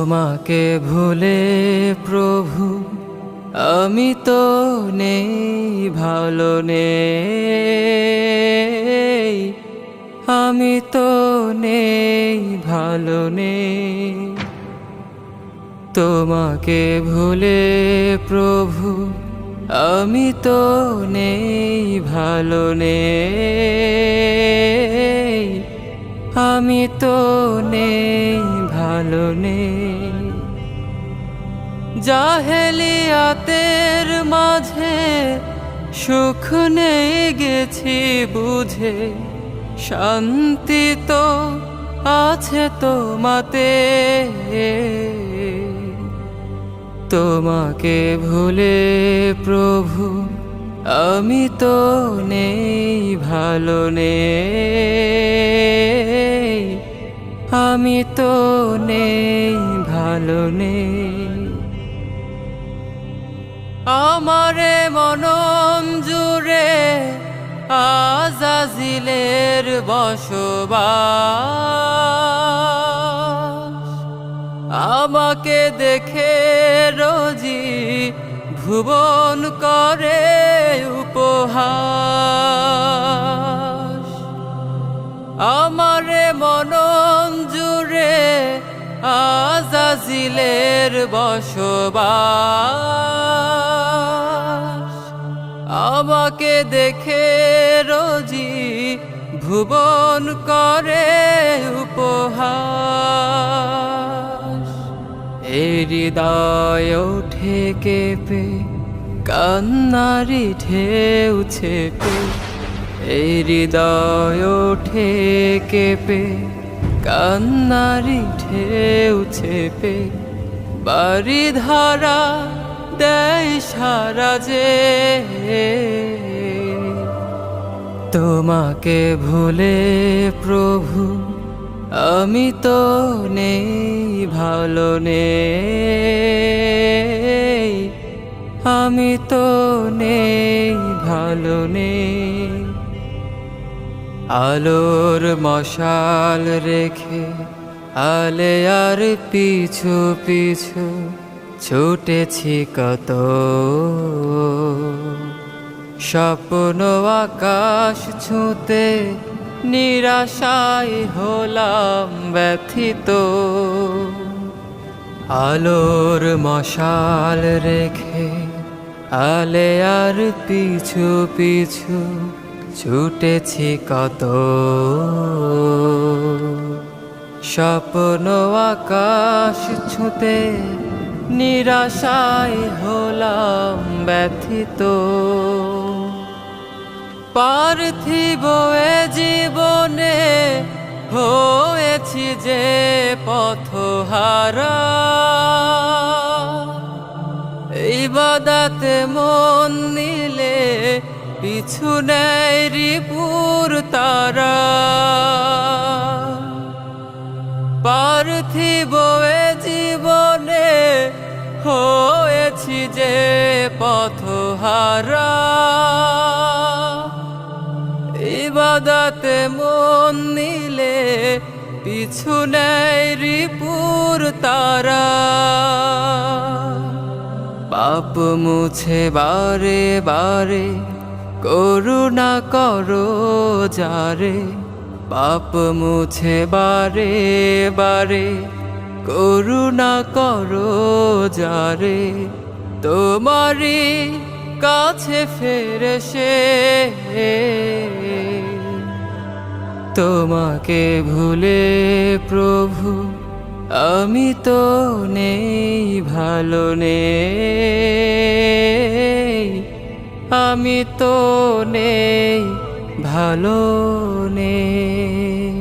তোমাকে ভুলে প্রভু আমি তো নেই, ভালো নেই, আমি তো নেই, ভালো নেই। তোমাকে ভুলে প্রভু আমি তো নেই, ভালো নেই, আমি তো নেই, ভালো নেই। জাহেলিয়াতের মাঝে সুখ নেই গেছি বুঝে, শান্তি তো আছে তোমাতে। তোমাকে ভুলে প্রভু আমি তো নেই, ভালো নেই, আমি তো নেই, ভালো নেই। আমারে মনন জুড়ে আজাজিলের বসবাস, আমাকে দেখে রোজি ভুবন করে উপহাস। আমারে মনন জুড়ে আজাজিলের বসবাস, আমাকে দেখে রোজি ভুবন করে উপহাস। এই হৃদয় ওঠে কেঁপে কান্নারি ঢেউ ছেপে, এই হৃদয় ওঠে কেঁপে কান্নারি ঢেউ ছেপে, বাড়ি ধারা দেয় সারা যে। তোমাকে ভুলে প্রভু আমি তো নেই, ভালো নেই, আমি তো নেই, ভালো নেই। আলোর মশাল রেখে আলে আর পিছু পিছু ছুটেছি কত, স্বপ্ন আকাশ ছুঁতে নিরাশায় হলাম ব্যথিত। আলোর মশাল রেখে আলে আর পিছু পিছু ছুটেছি কত, স্বপ্ন আকাশ ছুঁতে নিরাশায় হলাম ব্যথিত। পার্থিব এ জীবনে হয়েছি যে পথহারা, ইবাদতে মন নিলে পিছু নেয় রিপুর তারা। পার্থিব এ জীবনে হয়েছি যে পথহারা, ইবাদতে মন নিলে পিছু নেয় রিপুর তারা। পাপ মুছে বারে বারে করুণা করো যারে, পাপ মুছে বারে বারে করুণা করো যারে, তোমারি কাছে ফেরে সে। তোমাকে ভুলে প্রভু আমি তো নেই, ভালো নেই, আমি তো নেই, ভালো নেই।